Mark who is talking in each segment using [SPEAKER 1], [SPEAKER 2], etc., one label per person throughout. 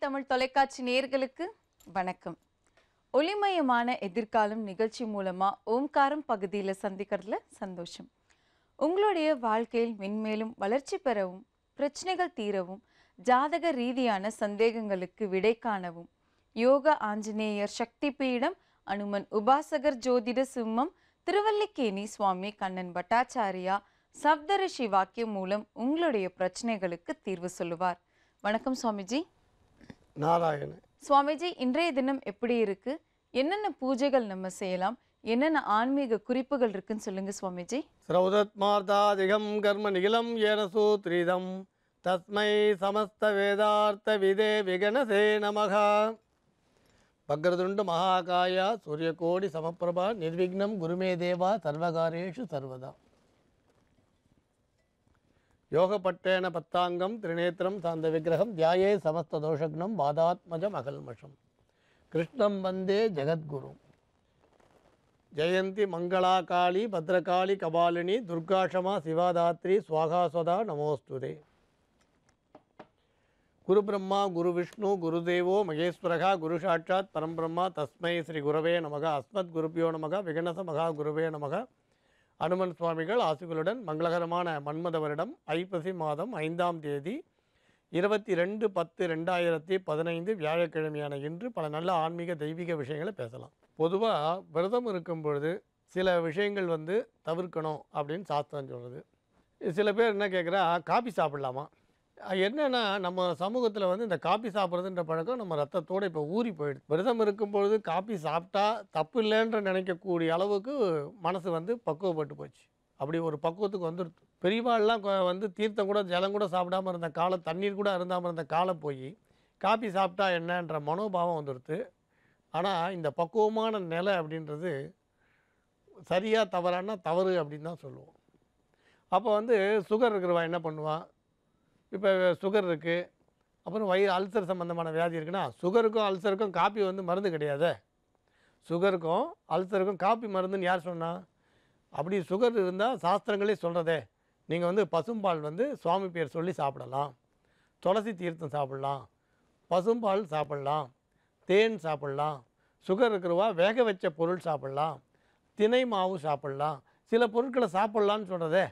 [SPEAKER 1] தமிழ் தொலைக்காட்சி நேயர்களுக்கு வணக்கம். ஒளிமயமான எதிர்காலம் நிகழ்ச்சி மூலமா ஓம்காரம் பகுதியில் சந்திக்கிறதுல சந்தோஷம். உங்களுடைய வாழ்க்கையில் மென்மேலும் வளர்ச்சி பெறவும், பிரச்சனைகள் தீரவும், ஜாதக ரீதியான சந்தேகங்களுக்கு விடை காணவும் யோக ஆஞ்சநேயர் சக்தி பீடம் அனுமன் உபாசகர் ஜோதிட சிம்மம் திருவல்லிக்கேணி சுவாமி கண்ணன் பட்டாச்சாரியா சப்தரிஷி வாக்கியம் மூலம் உங்களுடைய பிரச்சனைகளுக்கு தீர்வு சொல்லுவார். வணக்கம் சுவாமிஜி.
[SPEAKER 2] நாராயண
[SPEAKER 1] சுவாமிஜி, இன்றைய தினம் எப்படி இருக்கு? என்னென்ன பூஜைகள் நம்ம செய்யலாம்? என்னென்ன ஆன்மீக குறிப்புகள் இருக்குன்னு சொல்லுங்க சுவாமிஜி.
[SPEAKER 2] ஸ்ரௌதத்மார்த்தாதிகம் கர்ம நிகிலம் ஏன சூத்ரிதம் தஸ்மை சமஸ்த வேதார்த்த விதே விகனசே நமக. வக்ரதுண்ட மகாகாயா சூரியகோடி சமப்பிரபா நிர்விக்னம் குருமே தேவா சர்வகாரேஷு சர்வதா. யோகப்பட்டேன பத்தாங்கம் திரிநேத்திரம் சாந்த விக்கிரகம் தியாயே சமஸ்த தோஷக்னம் பாதாத்மஜம் அகல்மஷம் கிருஷ்ணம் வந்தே ஜெகத்குரு. ஜெயந்தி மங்களா காளி பத்ரகாளி கபாலினி துர்காஷமா சிவாதாத்ரி ஸ்வாகாஸ்வதா நமோஸ்துதே. குரு பிரம்மா குரு விஷ்ணு குருதேவோ மகேஸ்வரகா குரு சாட்சாத் பரம்பிரம்மா தஸ்மை ஸ்ரீ குரவே நமக. அஸ்மத் குருப்பியோ நமக. விகனச மகா குருவே நமக. அனுமன் சுவாமிகள் ஆசிகளுடன் மங்களகரமான மன்மத வருடம் ஐப்பசி மாதம் 5ஆம் தேதி 22/10/2015 வியாழக்கிழமையான இன்று பல நல்ல ஆன்மீக தெய்வீக விஷயங்களை பேசலாம். பொதுவாக விரதம் இருக்கும் பொழுது சில விஷயங்கள் தவிர்க்கணும் அப்படின்னு சாஸ்திரம் சொல்கிறது. சில பேர் என்ன கேட்குறா, காபி சாப்பிடலாமா? என்னென்னா, நம்ம சமூகத்தில் இந்த காபி சாப்பிட்றதுன்ற பழக்கம் நம்ம ரத்தத்தோடு இப்போ ஊறி போயிடுது. விரதம் இருக்கும்பொழுது காபி சாப்பிட்டா தப்பு இல்லைன்ற நினைக்கக்கூடிய அளவுக்கு மனசு பக்குவப்பட்டு போச்சு. அப்படி ஒரு பக்குவத்துக்கு வந்துடுது. பெரியவாள்லாம் தீர்த்தம் கூட ஜலம் கூட சாப்பிடாமல் இருந்த காலம், தண்ணீர் கூட அருந்தாமல் இருந்த காலம் போய் காபி சாப்பிட்டா என்னன்ற மனோபாவம் வந்துடுது. ஆனால் இந்த பக்குவமான நிலை அப்படின்றது சரியாக தவறானா தவறு அப்படின்னு தான் சொல்லுவோம். அப்போ சுகர் இருக்கிறவா என்ன பண்ணுவான்? இப்போ சுகர் இருக்குது, அப்புறம் வயிறு அல்சர் சம்மந்தமான வியாதி இருக்குன்னா, சுகருக்கும் அல்சருக்கும் காப்பி மருந்து கிடையாது. சுகருக்கும் அல்சருக்கும் காப்பி மருந்துன்னு யார் சொன்னால்? அப்படி சுகர் இருந்தால் சாஸ்திரங்களே சொல்கிறதே, நீங்கள் பசும்பால் சுவாமி பேர் சொல்லி சாப்பிடலாம், துளசி தீர்த்தம் சாப்பிட்லாம், பசும்பால் சாப்பிட்லாம், தேன் சாப்பிட்லாம், சுகர் இருக்கிறவா வேக வச்ச பொருள் சாப்பிட்லாம், தினை மாவு சாப்பிட்லாம், சில பொருட்களை சாப்பிட்லான்னு சொல்கிறதே.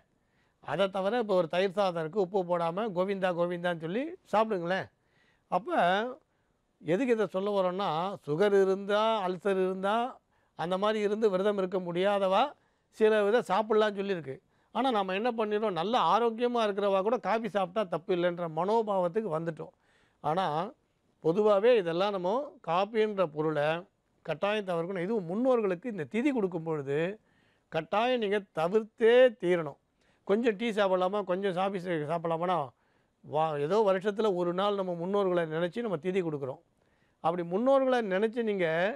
[SPEAKER 2] அதை தவிர இப்போ ஒரு தயிர் சாதம் இருக்குது, உப்பு போடாமல் கோவிந்தா கோவிந்தான்னு சொல்லி சாப்பிடுங்களேன். அப்போ எதுக்கு இதை சொல்ல வரோன்னா, சுகர் இருந்தால் அல்சர் இருந்தால் அந்த மாதிரி விரதம் இருக்க முடியாதவா சில சாப்பிட்லான்னு சொல்லியிருக்கு. ஆனால் நம்ம என்ன பண்ணிடுறோம், நல்ல ஆரோக்கியமாக இருக்கிறவா கூட காஃபி சாப்பிட்டா தப்பு இல்லைன்ற மனோபாவத்துக்கு வந்துட்டோம். ஆனால் பொதுவாகவே இதெல்லாம் நம்ம காஃபின்ற பொருளை கட்டாயம் தவிர்க்கணும். இதுவும் முன்னோர்களுக்கு இந்த திதி கொடுக்கும் பொழுது கட்டாயம் நீங்கள் தவிர்த்தே தீரணும். கொஞ்சம் டீ சாப்பிடலாமா, கொஞ்சம் காஃபி சாப்பிடலாமான்னா ஏதோ வருஷத்தில் ஒரு நாள் நம்ம முன்னோர்களை நினச்சி நம்ம திதி கொடுக்குறோம். அப்படி முன்னோர்களை நினச்சி நீங்கள்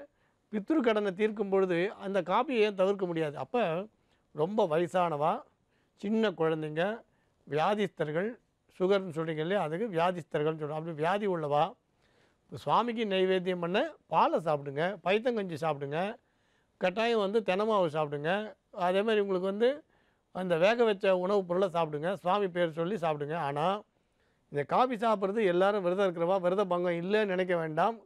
[SPEAKER 2] பித்ரு கடனை தீர்க்கும் பொழுது அந்த காஃபியை ஏன் தவிர்க்க முடியாது? அப்போ ரொம்ப வயசானவா, சின்ன குழந்தைங்க, வியாதிஸ்தர்கள், சுகர்னு சொல்கிறீங்க இல்லையா, அதுக்கு வியாதிஸ்தர்கள்னு சொல்கிறோம். அப்படி வியாதி உள்ளவா சுவாமிக்கு நைவேத்தியம் பண்ண பாலை சாப்பிடுங்க, பைத்தங்கஞ்சி சாப்பிடுங்க, கட்டாயம் தெனமாவு சாப்பிடுங்க. அதே மாதிரி உங்களுக்கு அந்த வேக வச்ச உணவுப் பொருளை சாப்பிடுங்க, சுவாமி பேர் சொல்லி சாப்பிடுங்க. ஆனால் இந்த காபி சாப்பிட்றது எல்லோரும் விரதம் இருக்கிறவா விரத பங்கம் இல்லைன்னு நினைக்க வேண்டாம்.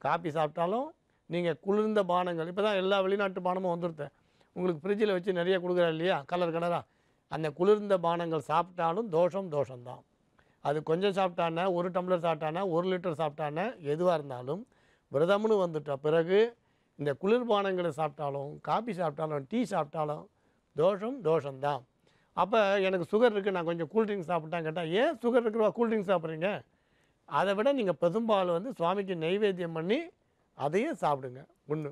[SPEAKER 2] காபி சாப்பிட்டாலும் நீங்கள் குளிர்ந்த பானங்கள், இப்போ தான் எல்லா வெளிநாட்டு பானமும் வந்துருத்தேன், உங்களுக்கு ஃப்ரிட்ஜில் வச்சு நிறைய கொடுக்குறா இல்லையா, கலர் கலராக, அந்த குளிர்ந்த பானங்கள் சாப்பிட்டாலும் தோஷம்தான். அது கொஞ்சம் சாப்பிட்டானே, 1 டம்ளர் சாப்பிட்டானே, 1 லிட்டர் சாப்பிட்டானே, எதுவாக இருந்தாலும் விரதம்னு வந்துட்ட பிறகு இந்த குளிர்பானங்களை சாப்பிட்டாலும், காபி சாப்பிட்டாலும், டீ சாப்பிட்டாலும் தோஷம்தான். அப்போ எனக்கு சுகர் இருக்குது, நான் கொஞ்சம் கூல்ட்ரிங்க்ஸ் சாப்பிட்டான்னு கேட்டால், ஏன் சுகர் இருக்கிறவா கூல்ட்ரிங்க்ஸ் சாப்பிட்றீங்க? அதை விட நீங்கள் பெரும்பால் சுவாமிக்கு நைவேத்தியம் பண்ணி அதையே சாப்பிடுங்க. ஒன்று.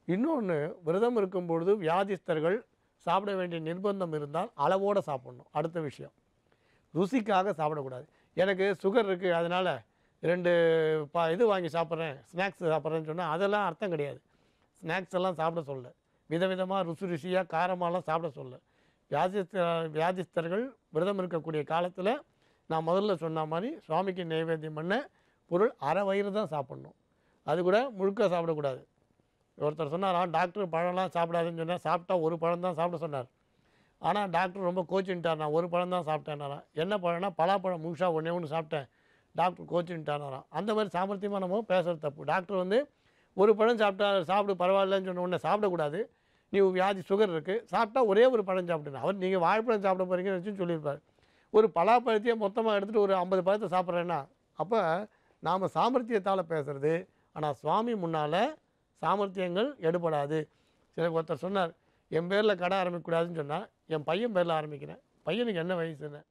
[SPEAKER 2] இன்னொன்று, விரதம் இருக்கும்பொழுது வியாதிஸ்தர்கள் சாப்பிட வேண்டிய நிர்பந்தம் இருந்தால் அளவோடு சாப்பிட்ணும். அடுத்த விஷயம், ருசிக்காக சாப்பிடக்கூடாது. எனக்கு சுகர் இருக்குது அதனால் 2 இது வாங்கி சாப்பிட்றேன், ஸ்நாக்ஸ் சாப்பிட்றேன்னு சொன்னால் அதெல்லாம் அர்த்தம் கிடையாது. ஸ்நாக்ஸ் எல்லாம் சாப்பிட சொல்ல, விதவிதமாக ருசியாக காரமாலாம் சாப்பிட சொல்ல. வியாதிஸ்தர்கள் விரதம் இருக்கக்கூடிய காலத்தில் நான் முதல்ல சொன்ன மாதிரி சுவாமிக்கு நைவேத்தியம் பண்ண பொருள் அரை வயிறு தான் சாப்பிட்ணும். அது கூட முழுக்க சாப்பிடக்கூடாது. ஒருத்தர் சொன்னாராம், டாக்டர் பழம்லாம் சாப்பிடாதுன்னு சொன்னால், சாப்பிட்டா ஒரு பழம் தான் சாப்பிட சொன்னார். ஆனால் டாக்டர் ரொம்ப கோச்சின்ட்டார், நான் ஒரு பழம் தான் சாப்பிட்டேன்னாராம். என்ன பழம்னா, பலாப்பழம் முழுசாக ஒன்று சாப்பிட்டேன், டாக்டர் கோச்சுட்டானாராம். அந்த மாதிரி சாமர்த்தியமாக நம்ம பேசுகிறது தப்பு. டாக்டர் வந்து ஒரு பழம் சாப்பிடு பரவாயில்லன்னு சொன்ன உடனே சாப்பிடக்கூடாது. நீ வியாதி சுகர் இருக்குது, சாப்பிட்டா ஒரே ஒரு பழம் சாப்பிடுங்க. அவர் நீங்கள் வாழைப்பழம் சாப்பிட போகிறீங்கன்னு வச்சுன்னு சொல்லியிருப்பார். ஒரு பலாப்பழத்தையே மொத்தமாக எடுத்துகிட்டு ஒரு 50 பழத்தை சாப்பிட்றேன்னா, அப்போ நாம் சாமர்த்தியத்தால் பேசுகிறது. ஆனால் சுவாமி முன்னால் சாமர்த்தியங்கள் எடுபடாது. ஒருத்தர் சொன்னார், என் பேரில் கடை ஆரம்பிக்கக்கூடாதுன்னு சொன்னால், என் பையன் பேரில் ஆரம்பிக்கிறேன். பையனுக்கு என்ன வயசுன்னு